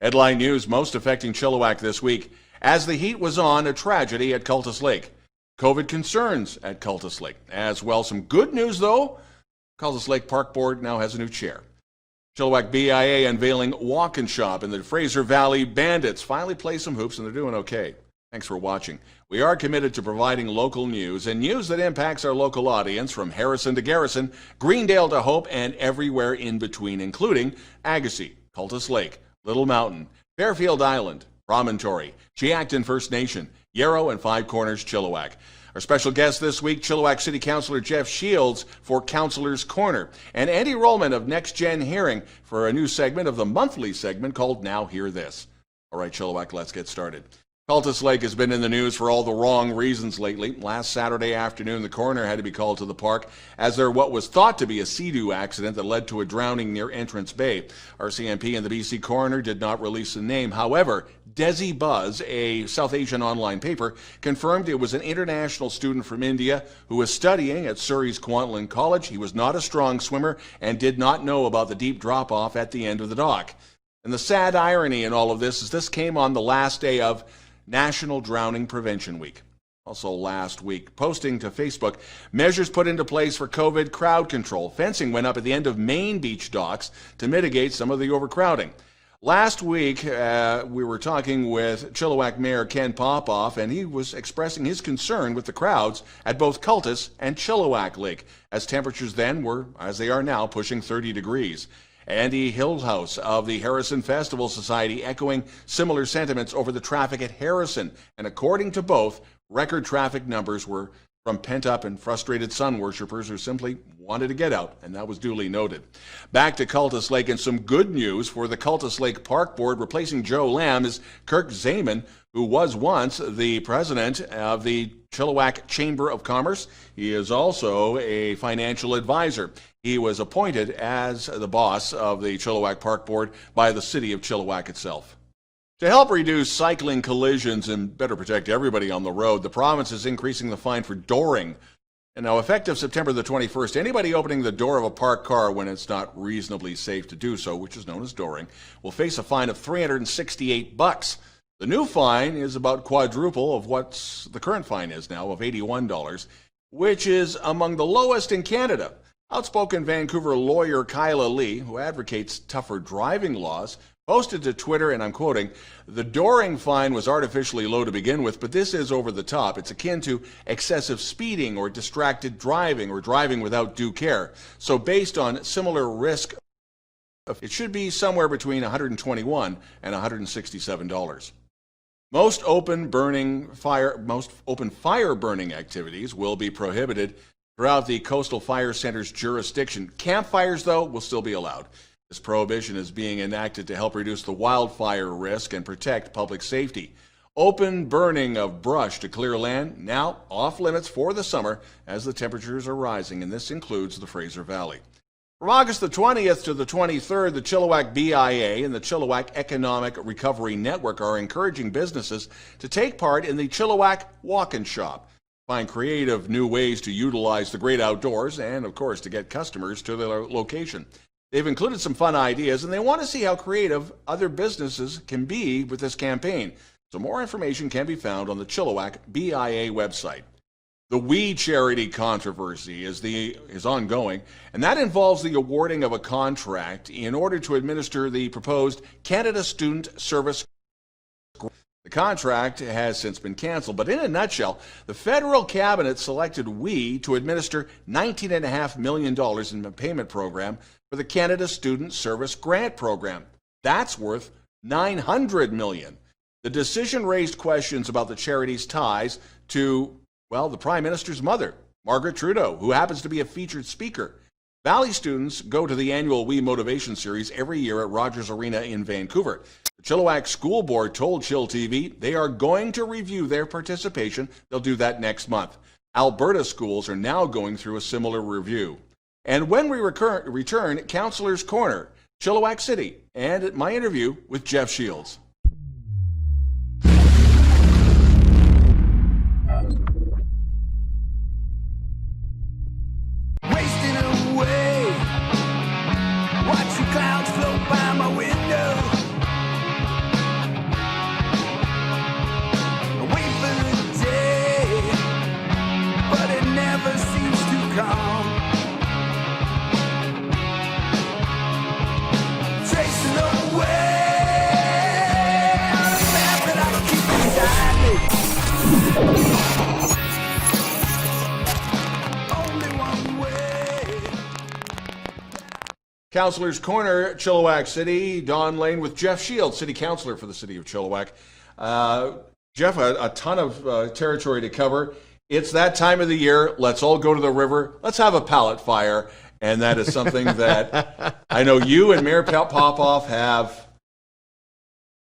Headline news most affecting Chilliwack this week. As the heat was on, a tragedy at Cultus Lake. COVID concerns at Cultus Lake. As well, some good news though. Cultus Lake Park Board now has a new chair. Chilliwack BIA unveiling walk-in shop, and the Fraser Valley Bandits finally play some hoops and they're doing okay. Thanks for watching. We are committed to providing local news and news that impacts our local audience from Harrison to Garrison, Greendale to Hope, and everywhere in between, including Agassiz, Cultus Lake, Little Mountain, Fairfield Island, Promontory, Cheacton First Nation, Yarrow, and Five Corners, Chilliwack. Our special guest this week, Chilliwack City Councillor Jeff Shields for Councillor's Corner, and Andy Rolleman of Next Gen Hearing for a new segment of the monthly segment called Now Hear This. All right, Chilliwack, let's get started. Cultus Lake has been in the news for all the wrong reasons lately. Last Saturday afternoon, the coroner had to be called to the park as there what was thought to be a Sea-Doo accident that led to a drowning near Entrance Bay. RCMP and the BC coroner did not release a name. However, Desi Buzz, a South Asian online paper, confirmed it was an international student from India who was studying at Surrey's Kwantlen College. He was not a strong swimmer and did not know about the deep drop-off at the end of the dock. And the sad irony in all of this is this came on the last day of National Drowning Prevention Week. Also last week, posting to Facebook, measures put into place for COVID crowd control. Fencing went up at the end of Main Beach docks to mitigate some of the overcrowding. Last week, we were talking with Chilliwack Mayor Ken Popoff, and he was expressing his concern with the crowds at both Cultus and Chilliwack Lake, as temperatures then were, as they are now, pushing 30 degrees. Andy Hillhouse of the Harrison Festival Society echoing similar sentiments over the traffic at Harrison. And according to both, record traffic numbers were from pent-up and frustrated sun worshippers who simply wanted to get out, and that was duly noted. Back to Cultus Lake, and some good news for the Cultus Lake Park Board. Replacing Joe Lamb is Kirk, who was once the president of the Chilliwack Chamber of Commerce. He is also a financial advisor. He was appointed as the boss of the Chilliwack Park Board by the city of Chilliwack itself. To help reduce cycling collisions and better protect everybody on the road, the province is increasing the fine for dooring. And now, effective September the 21st, anybody opening the door of a parked car when it's not reasonably safe to do so, which is known as dooring, will face a fine of $368. The new fine is about quadruple of what the current fine is now, of $81, which is among the lowest in Canada. Outspoken Vancouver lawyer Kyla Lee, who advocates tougher driving laws, posted to Twitter, and I'm quoting, "The dooring fine was artificially low to begin with, but this is over the top. It's akin to excessive speeding or distracted driving or driving without due care. So based on similar risk, it should be somewhere between $121 and $167. Most open fire burning activities will be prohibited throughout the Coastal Fire Center's jurisdiction. Campfires, though, will still be allowed. This prohibition is being enacted to help reduce the wildfire risk and protect public safety. Open burning of brush to clear land, now off limits for the summer as the temperatures are rising, and this includes the Fraser Valley. From August the 20th to the 23rd, the Chilliwack BIA and the Chilliwack Economic Recovery Network are encouraging businesses to take part in the Chilliwack Walk-in Shop. Find creative new ways to utilize the great outdoors and, of course, to get customers to their location. They've included some fun ideas, and they want to see how creative other businesses can be with this campaign. So more information can be found on the Chilliwack BIA website. The We Charity controversy is ongoing, and that involves the awarding of a contract in order to administer the proposed Canada Student Service. The contract has since been canceled, but in a nutshell, the federal cabinet selected We to administer $19.5 million in the payment program for the Canada Student Service Grant Program. That's worth $900 million. The decision raised questions about the charity's ties to, well, the Prime Minister's mother, Margaret Trudeau, who happens to be a featured speaker. Valley students go to the annual We Motivation Series every year at Rogers Arena in Vancouver. The Chilliwack School Board told chillTV they are going to review their participation. They'll do that next month. Alberta schools are now going through a similar review. And when we return, Councillor's Corner, Chilliwack City, and my interview with Jeff Shields. Wasting away, watch the clouds float by my window. Councillor's Corner, Chilliwack City. Don Lehn with Jeff Shields, City Councillor for the City of Chilliwack. Jeff, a ton of territory to cover. It's that time of the year. Let's all go to the river. Let's have a pallet fire. And that is something that I know you and Mayor Popoff have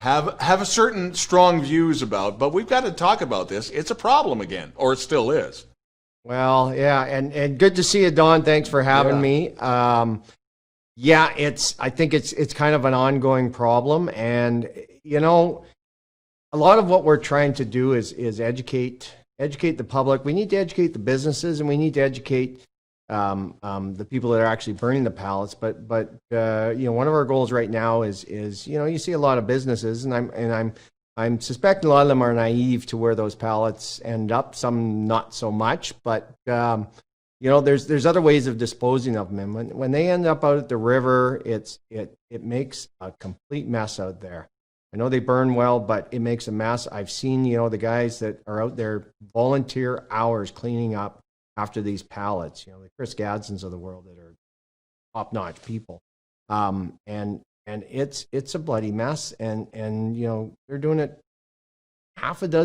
a certain strong views about. But we've got to talk about this. It's a problem again, or it still is. Well, yeah, and good to see you, Don. Thanks for having me. Yeah, I think it's kind of an ongoing problem, and you know, a lot of what we're trying to do is educate the public. We need to educate the businesses, and we need to educate the people that are actually burning the pallets. But you know, one of our goals right now is you know, you see a lot of businesses, and I'm suspecting a lot of them are naive to where those pallets end up. Some not so much, but you know, there's other ways of disposing of them. And when they end up out at the river, it makes a complete mess out there. I know they burn well, but it makes a mess. I've seen, you know, the guys that are out there volunteer hours cleaning up after these pallets. You know, the Chris Gadsons of the world that are top-notch people, and it's a bloody mess. And you know, they're doing it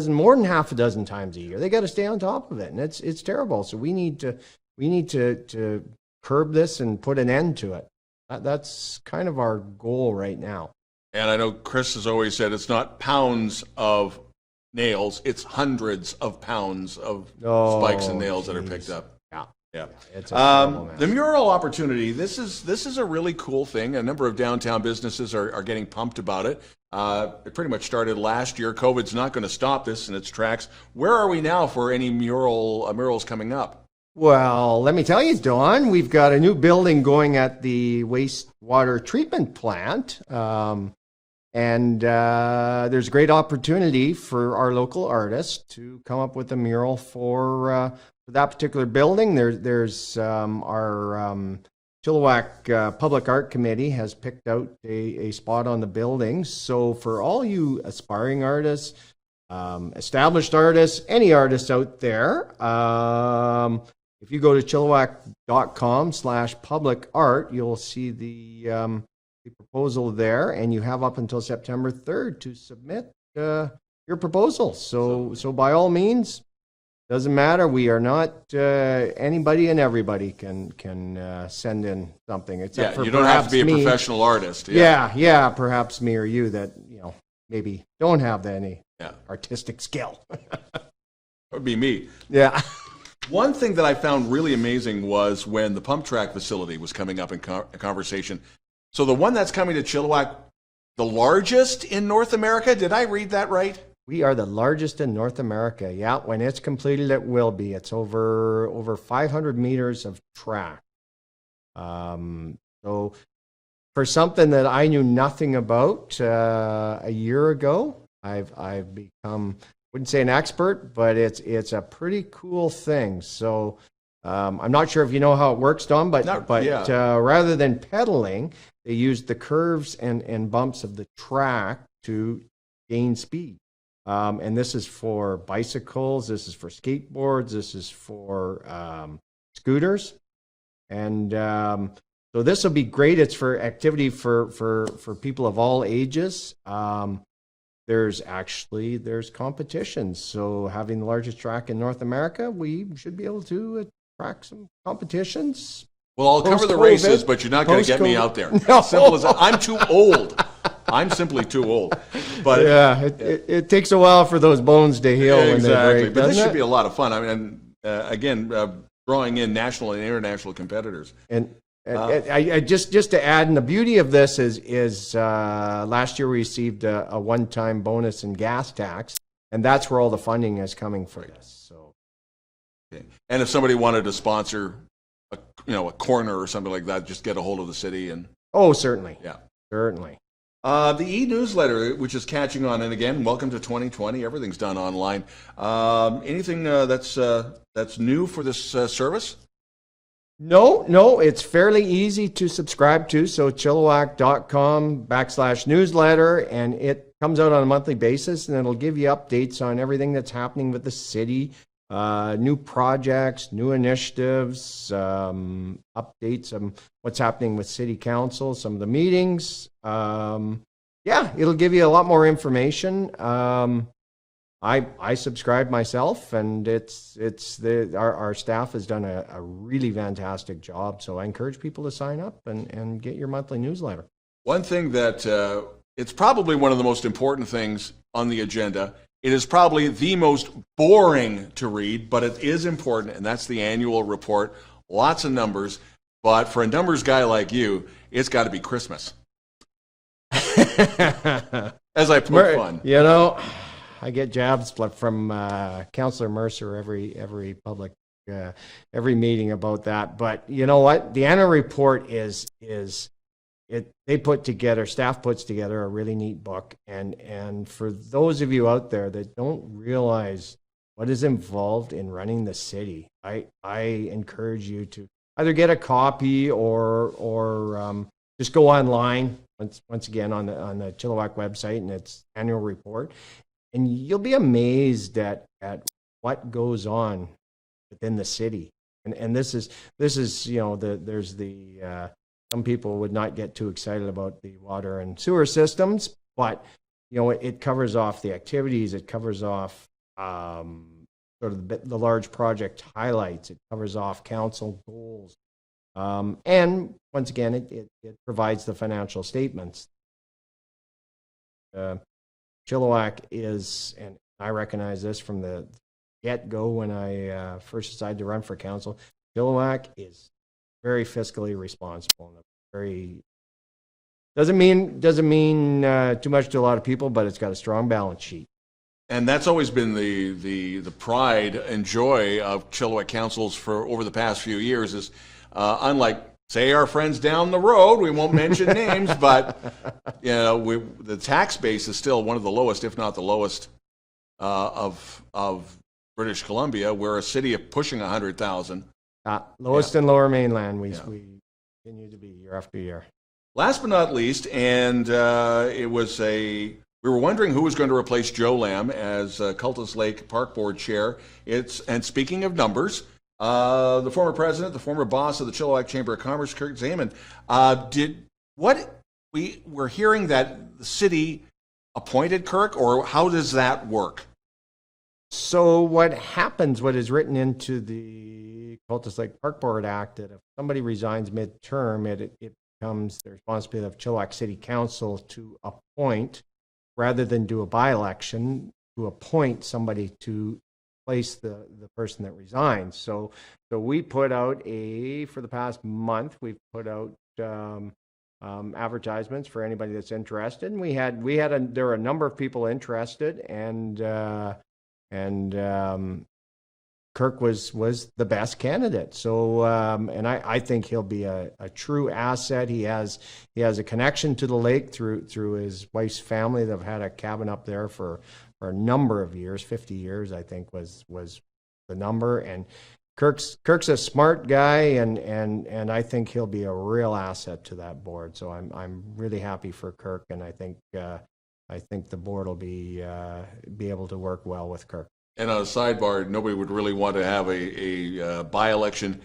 more than half a dozen times a year. They got to stay on top of it, and it's terrible. So we need to curb this and put an end to it. That's kind of our goal right now. And I know Chris has always said it's not pounds of nails, it's hundreds of pounds of spikes and nails that are picked up. Yeah. It's the mural opportunity, this is a really cool thing. A number of downtown businesses are getting pumped about it. It pretty much started last year. COVID's not going to stop this in its tracks. Where are we now for any murals coming up? Well, let me tell you, Don, we've got a new building going at the wastewater treatment plant. And there's a great opportunity for our local artists to come up with a mural for that particular building. There's our Chilliwack Public Art Committee has picked out a spot on the building. So for all you aspiring artists, established artists, any artists out there, if you go to chilliwack.com/public art, you'll see the proposal there, and you have up until September 3rd to submit your proposal. So by all means, doesn't matter. We are not anybody and everybody can send in something. Except for you don't have to be a professional artist. Yeah, perhaps me or you that maybe don't have any artistic skill. That would be me. Yeah. One thing that I found really amazing was when the pump track facility was coming up in conversation. So the one that's coming to Chilliwack, the largest in North America? Did I read that right? We are the largest in North America. Yeah, when it's completed, it will be. It's over 500 meters of track. So for something that I knew nothing about a year ago, I've become, wouldn't say an expert, but it's a pretty cool thing. So I'm not sure if you know how it works, Don, but rather than pedaling, they used the curves and bumps of the track to gain speed. And this is for bicycles, this is for skateboards, this is for scooters. And so this will be great. It's for activity for people of all ages. There's competitions. So having the largest track in North America, we should be able to attract some competitions. Well, I'll cover the races, but you're not going to get me out there. No. Simple as that. I'm too old. I'm simply too old. But yeah, it takes a while for those bones to heal when they break. But this should be a lot of fun. I mean, again, drawing in national and international competitors. And I just to add, and the beauty of this is last year we received a one-time bonus in gas tax, and that's where all the funding is coming for this. So, okay. And if somebody wanted to sponsor a corner or something like that, just get a hold of the city and. Oh, certainly. Yeah, certainly. The e-newsletter, which is catching on, and again, welcome to 2020. Everything's done online. Anything that's new for this service? No, it's fairly easy to subscribe to. So chilliwack.com/newsletter, and it comes out on a monthly basis, and it'll give you updates on everything that's happening with the city. new projects, new initiatives, updates on what's happening with City Council, some of the meetings. Yeah, it'll give you a lot more information. I subscribe myself, and our staff has done a really fantastic job. So I encourage people to sign up and get your monthly newsletter. One thing that it's probably one of the most important things on the agenda. It is probably the most boring to read, but it is important, and that's the annual report. Lots of numbers, but for a numbers guy like you, it's got to be Christmas. As I poke fun. You know, I get jabs from Councillor Mercer every public every meeting about that. But you know what? The annual report staff puts together a really neat book, and for those of you out there that don't realize what is involved in running the city, I encourage you to either get a copy or just go online once again on the Chilliwack website and its annual report, and you'll be amazed at what goes on within the city. And this is there's the some people would not get too excited about the water and sewer systems, but it covers off the activities. It covers off sort of the large project highlights. It covers off council goals, and once again, it provides the financial statements. Chilliwack is, and I recognize this from the get-go when I first decided to run for council. Chilliwack is very fiscally responsible, and very doesn't mean too much to a lot of people, but it's got a strong balance sheet. And that's always been the pride and joy of Chilliwack councils for over the past few years. Is unlike, say, our friends down the road, we won't mention names, but the tax base is still one of the lowest, if not the lowest, of British Columbia. We're a city of pushing 100,000. Lowest in Lower Mainland, we continue to be year after year. Last but not least, and we were wondering who was going to replace Joe Lamb as Cultus Lake Park Board Chair. And speaking of numbers, the former president, the former boss of the Chilliwack Chamber of Commerce, Kirk Dzaman, we're hearing that the city appointed Kirk, or how does that work? So what is written into the Cultus Lake Park Board Act, that if somebody resigns midterm, it becomes the responsibility of Chilliwack City Council to appoint, rather than do a by-election, to appoint somebody to replace the person that resigns. So we put out for the past month, we've put out advertisements for anybody that's interested, and there were a number of people interested, and Kirk was the best candidate. So, and I think he'll be a true asset. He has a connection to the lake through his wife's family. They've had a cabin up there for a number of years, 50 years, I think was the number. And Kirk's a smart guy, and I think he'll be a real asset to that board. So I'm really happy for Kirk, and I think the board will be able to work well with Kirk. And on a sidebar, nobody would really want to have a by-election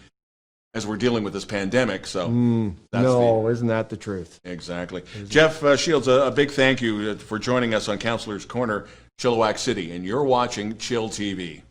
as we're dealing with this pandemic. So isn't that the truth? Exactly. Jeff Shields, a big thank you for joining us on Councillor's Corner, Chilliwack City, and you're watching chillTV.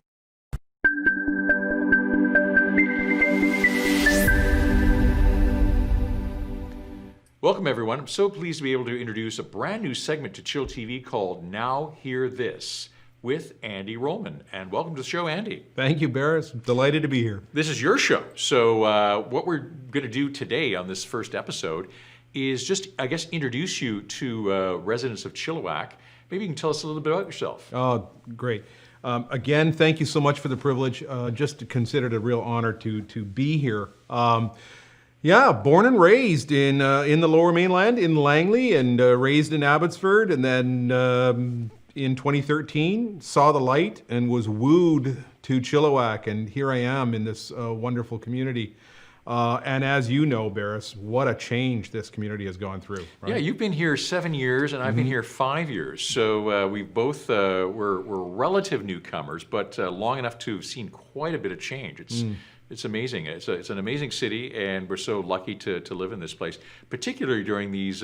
Welcome, everyone. I'm so pleased to be able to introduce a brand new segment to chillTV called Now Hear This, with Andy Rolleman. And welcome to the show, Andy. Thank you, Barris. Delighted to be here. This is your show. So what we're going to do today on this first episode is just, I guess, introduce you to residents of Chilliwack. Maybe you can tell us a little bit about yourself. Oh, great. Again, thank you so much for the privilege. Just consider it a real honor to be here. Born and raised in the Lower Mainland, in Langley, and raised in Abbotsford, and then in 2013, saw the light and was wooed to Chilliwack, and here I am in this wonderful community. And as you know, Barris, what a change this community has gone through. Right? Yeah, you've been here 7 years, and I've been here 5 years. So we both we're relative newcomers, but long enough to have seen quite a bit of change. It's amazing. It's an amazing city, and we're so lucky to live in this place, particularly during these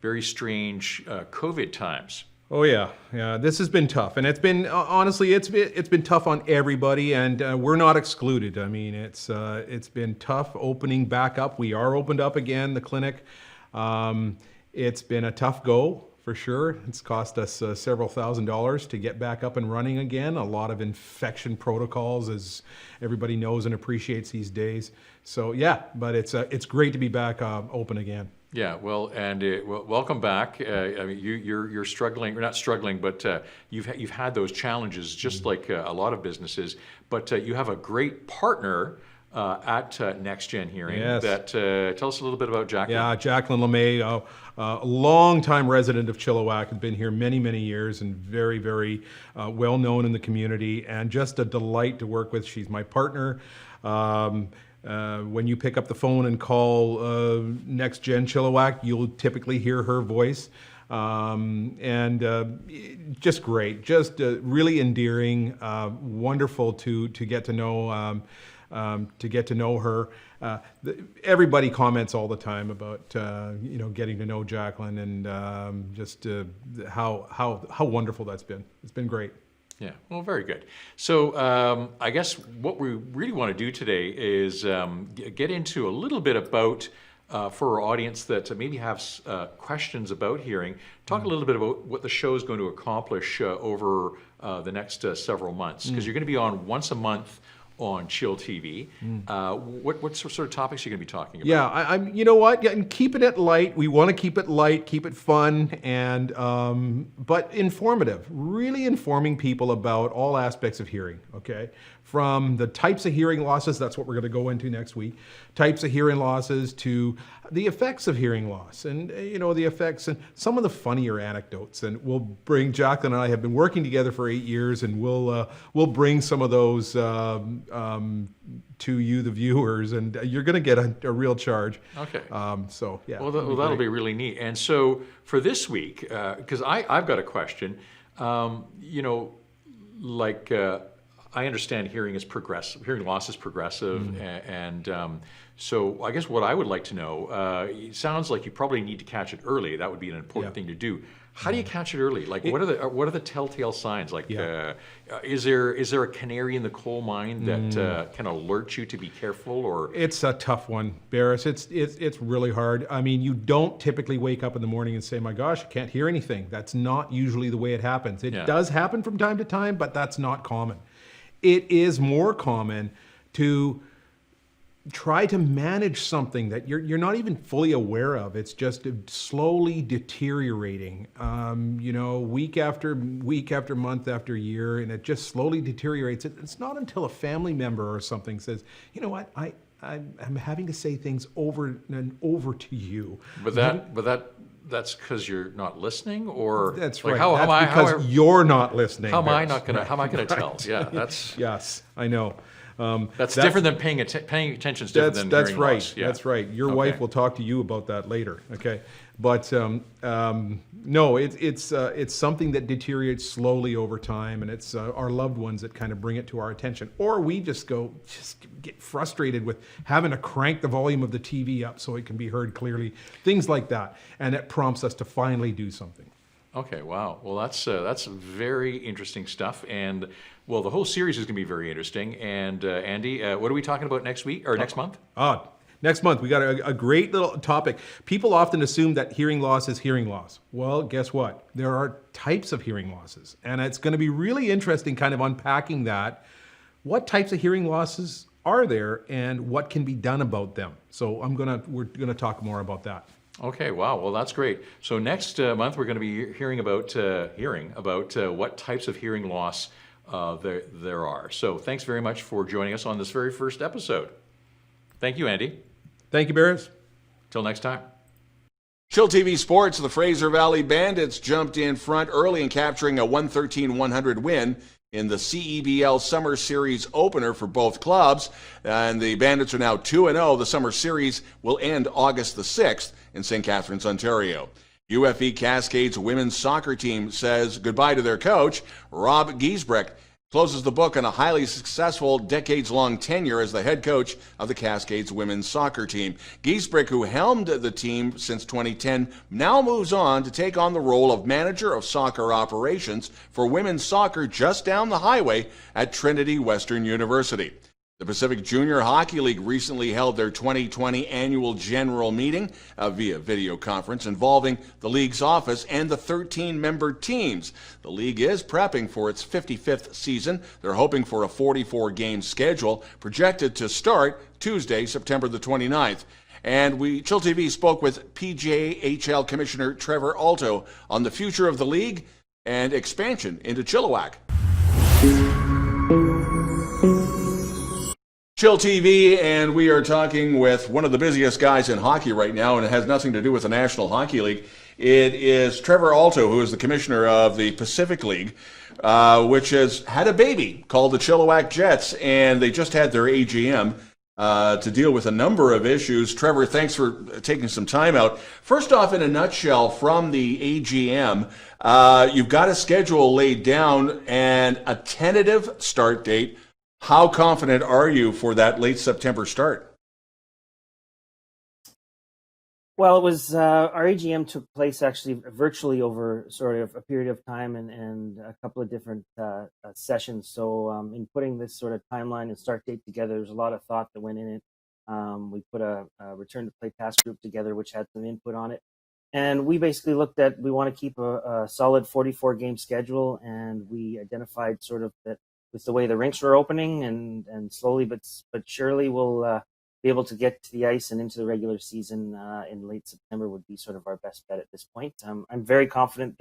very strange COVID times. Oh yeah, this has been tough, and it's been honestly, it's been tough on everybody, and we're not excluded. I mean, it's been tough opening back up. We are opened up again, the clinic. It's been a tough go for sure. It's cost us several $1,000s to get back up and running again. A lot of infection protocols, as everybody knows and appreciates these days. So yeah, but it's great to be back open again. Yeah, well, and welcome back. I mean, you're struggling, or not struggling, but you've had those challenges, just like a lot of businesses. But you have a great partner at Next Gen Hearing. Yes. That tell us a little bit about Jacqueline. Yeah, Jacqueline LeMay, a long-time resident of Chilliwack, has been here many, many years, and very, very well known in the community, and just a delight to work with. She's my partner. When you pick up the phone and call Next Gen Chilliwack, you'll typically hear her voice. Just great, just really endearing, wonderful to get to know. To get to know her. Everybody comments all the time about getting to know Jacqueline, and just how wonderful that's been. It's been great. Yeah, well, very good. So I guess what we really want to do today is get into a little bit about, for our audience that maybe have questions about hearing, talk a little bit about what the show is going to accomplish over the next several months, because you're going to be on once a month on chillTV. What sort of topics are you going to be talking about? Yeah, I'm. You know what? Yeah, and keeping it light. We want to keep it light, keep it fun, and but informative. Really informing people about all aspects of hearing. Okay, from the types of hearing losses. That's what we're going to go into next week. Types of hearing losses to the effects of hearing loss, and the effects and some of the funnier anecdotes. And we'll bring Jacqueline and I have been working together for 8 years, and we'll bring some of those to you, the viewers, and you're going to get a real charge. Okay. So yeah. Well, that'll be really neat. And so for this week, because I've got a question. I understand hearing is progressive. Hearing loss is progressive, and so I guess what I would like to know. It sounds like you probably need to catch it early. That would be an important thing to do. How do you catch it early? Like, what are the telltale signs? Like, is there a canary in the coal mine that can alert you to be careful? Or it's a tough one, Barris. It's really hard. I mean, you don't typically wake up in the morning and say, "My gosh, I can't hear anything." That's not usually the way it happens. It does happen from time to time, but that's not common. It is more common to try to manage something that you're not even fully aware of. It's just slowly deteriorating, week after week, after month, after year, and it just slowly deteriorates. It's not until a family member or something says, "You know what, I'm having to say things over and over to you." That's because you're not listening, or that's like, right. Because you're not listening. How am I gonna tell? Yeah, that's yes, I know. That's different than paying attention. Is different than that's hearing right. loss. Yeah. That's right. Your wife will talk to you about that later. Okay, but no, it's something that deteriorates slowly over time, and it's our loved ones that kind of bring it to our attention, or we just get frustrated with having to crank the volume of the TV up so it can be heard clearly, things like that, and it prompts us to finally do something. Okay, wow. Well, that's very interesting stuff, and well, the whole series is going to be very interesting. And Andy, what are we talking about next week or next month? Next month we got a great little topic. People often assume that hearing loss is hearing loss. Well, guess what? There are types of hearing losses, and it's going to be really interesting, kind of unpacking that. What types of hearing losses are there, and what can be done about them? So we're gonna talk more about that. Okay, wow. Well, that's great. So next month we're going to be hearing about what types of hearing loss there are. So thanks very much for joining us on this very first episode. Thank you, Andy. Thank you, Barris. Till next time. chillTV Sports, the Fraser Valley Bandits jumped in front early in capturing a 113-100 win in the CEBL Summer Series opener for both clubs. And the Bandits are now 2-0. The Summer Series will end August the 6th in St. Catharines, Ontario. UFE Cascades women's soccer team says goodbye to their coach. Rob Giesbrecht closes the book on a highly successful decades-long tenure as the head coach of the Cascades women's soccer team. Giesbrecht, who helmed the team since 2010, now moves on to take on the role of manager of soccer operations for women's soccer just down the highway at Trinity Western University. The Pacific Junior Hockey League recently held their 2020 annual general meeting via video conference involving the league's office and the 13-member teams. The league is prepping for its 55th season. They're hoping for a 44-game schedule projected to start Tuesday, September the 29th. And chillTV spoke with PJHL Commissioner Trevor Alto on the future of the league and expansion into Chilliwack. chillTV, and we are talking with one of the busiest guys in hockey right now, and it has nothing to do with the National Hockey League. It is Trevor Alto, who is the commissioner of the Pacific League, which has had a baby called the Chilliwack Jets, and they just had their AGM to deal with a number of issues. Trevor, thanks for taking some time out. First off, in a nutshell, from the AGM, you've got a schedule laid down and a tentative start date. How confident are you for that late September start? Well, it was our AGM took place actually virtually over sort of a period of time and a couple of different sessions. So in putting this sort of timeline and start date together, there's a lot of thought that went in it. We put a return to play task group together, which had some input on it. And we basically looked at, we want to keep a solid 44-game schedule, and we identified sort of that with the way the rinks were opening and slowly but surely we'll be able to get to the ice and into the regular season in late September would be sort of our best bet at this point. I'm very confident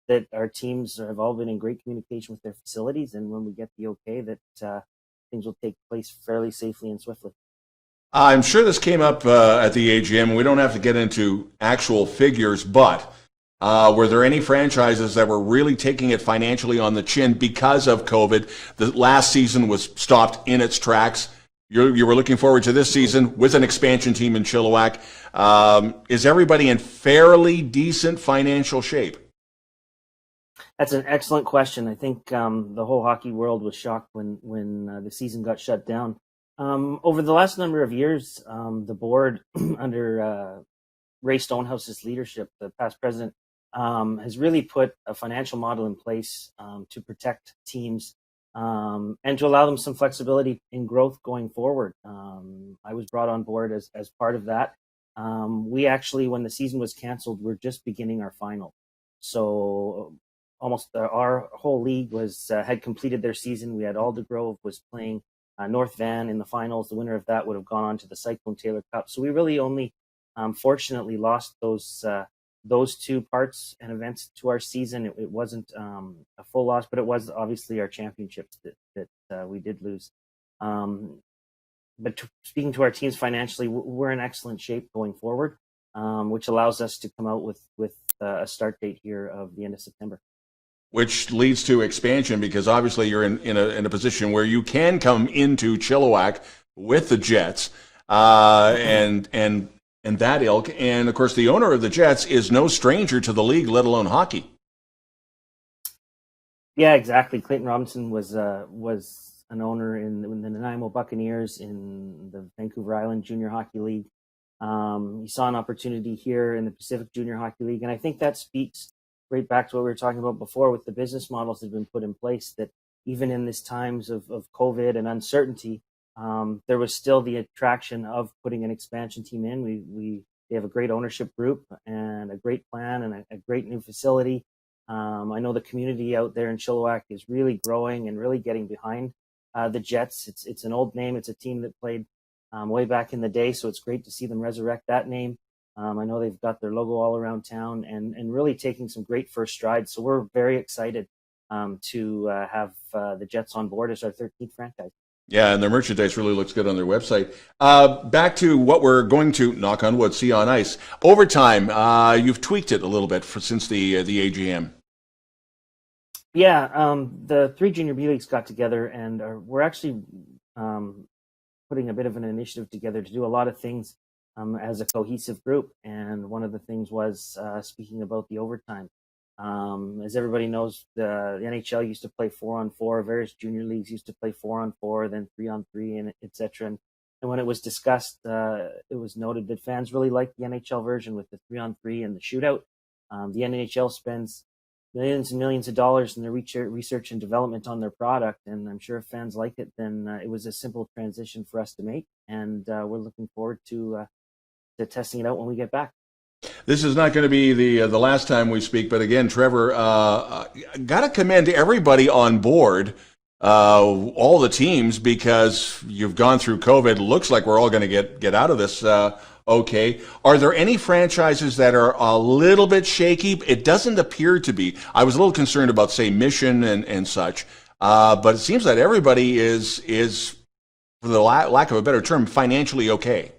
that our teams have all been in great communication with their facilities, and when we get the okay, that things will take place fairly safely and swiftly. I'm sure this came up at the AGM. We don't have to get into actual figures, but were there any franchises that were really taking it financially on the chin because of COVID? The last season was stopped in its tracks. You were looking forward to this season with an expansion team in Chilliwack. Is everybody in fairly decent financial shape? That's an excellent question. I think the whole hockey world was shocked when the season got shut down. Over the last number of years, the board, under Ray Stonehouse's leadership, the past president, has really put a financial model in place to protect teams and to allow them some flexibility in growth going forward. I was brought on board as part of that. We actually, when the season was canceled, we're just beginning our final. So almost our whole league had completed their season. We had Alder Grove was playing North Van in the finals. The winner of that would have gone on to the Cyclone Taylor Cup. So we really only, fortunately, lost those two parts and events to our season. It wasn't a full loss, but it was obviously our championships that we did lose. But speaking to our teams financially, we're in excellent shape going forward, which allows us to come out with a start date here of the end of September. Which leads to expansion, because obviously you're in a position where you can come into Chilliwack with the Jets and that ilk. And of course, the owner of the Jets is no stranger to the league, let alone hockey. Yeah, exactly. Clayton Robinson was an owner in the Nanaimo Buccaneers in the Vancouver Island Junior Hockey League. He saw an opportunity here in the Pacific Junior Hockey League, and I think that speaks right back to what we were talking about before with the business models that have been put in place, that even in these times of COVID and uncertainty, there was still the attraction of putting an expansion team in. They have a great ownership group and a great plan and a great new facility. I know the community out there in Chilliwack is really growing and really getting behind the Jets. It's an old name. It's a team that played way back in the day, so it's great to see them resurrect that name. I know they've got their logo all around town and really taking some great first strides. So we're very excited to have the Jets on board as our 13th franchise. Yeah, and their merchandise really looks good on their website. Back to what we're going to, knock on wood, see on ice. Overtime, you've tweaked it a little bit since the AGM. Yeah, the three junior B leagues got together, and we're actually putting a bit of an initiative together to do a lot of things as a cohesive group. And one of the things was speaking about the overtime. As everybody knows, the NHL used to play 4-on-4. Various junior leagues used to play 4-on-4, then 3-on-3, and etc. And when it was discussed, it was noted that fans really liked the NHL version with the 3-on-3 and the shootout. The NHL spends millions and millions of dollars in their research and development on their product, and I'm sure if fans like it, then it was a simple transition for us to make, and we're looking forward to testing it out when we get back. This is not going to be the last time we speak, but again, Trevor, got to commend everybody on board, all the teams, because you've gone through COVID. Looks like we're all going to get out of this okay. Are there any franchises that are a little bit shaky? It doesn't appear to be. I was a little concerned about, say, Mission and such, but it seems that everybody is, for the lack of a better term, financially okay.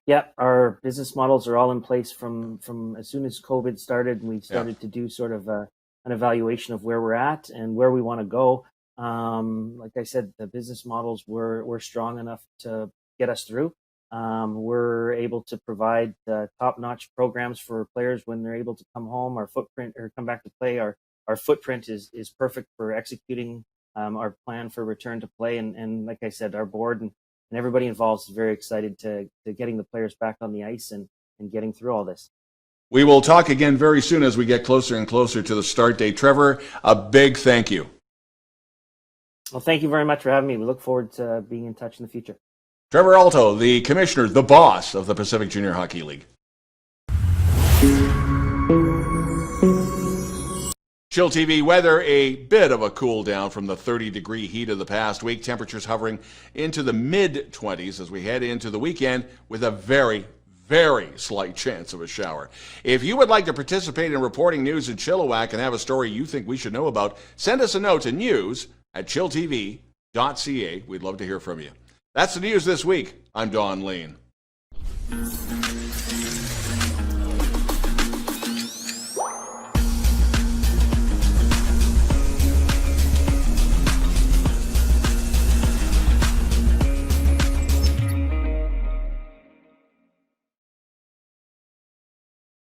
Yeah, our business models are all in place from as soon as COVID started, and we started to do sort of an evaluation of where we're at and where we want to go. Like I said, the business models were strong enough to get us through. We're able to provide top-notch programs for players when they're able to come home. Our footprint, or come back to play, our footprint is perfect for executing our plan for return to play. And like I said, our board and everybody involved is very excited to getting the players back on the ice and getting through all this. We will talk again very soon as we get closer and closer to the start date. Trevor, a big thank you. Well, thank you very much for having me. We look forward to being in touch in the future. Trevor Alto, the commissioner, the boss of the Pacific Junior Hockey League. chillTV weather, a bit of a cool down from the 30-degree heat of the past week. Temperatures hovering into the mid-20s as we head into the weekend with a very, very slight chance of a shower. If you would like to participate in reporting news in Chilliwack and have a story you think we should know about, send us a note to news@chilltv.ca. We'd love to hear from you. That's the news this week. I'm Don Lehn.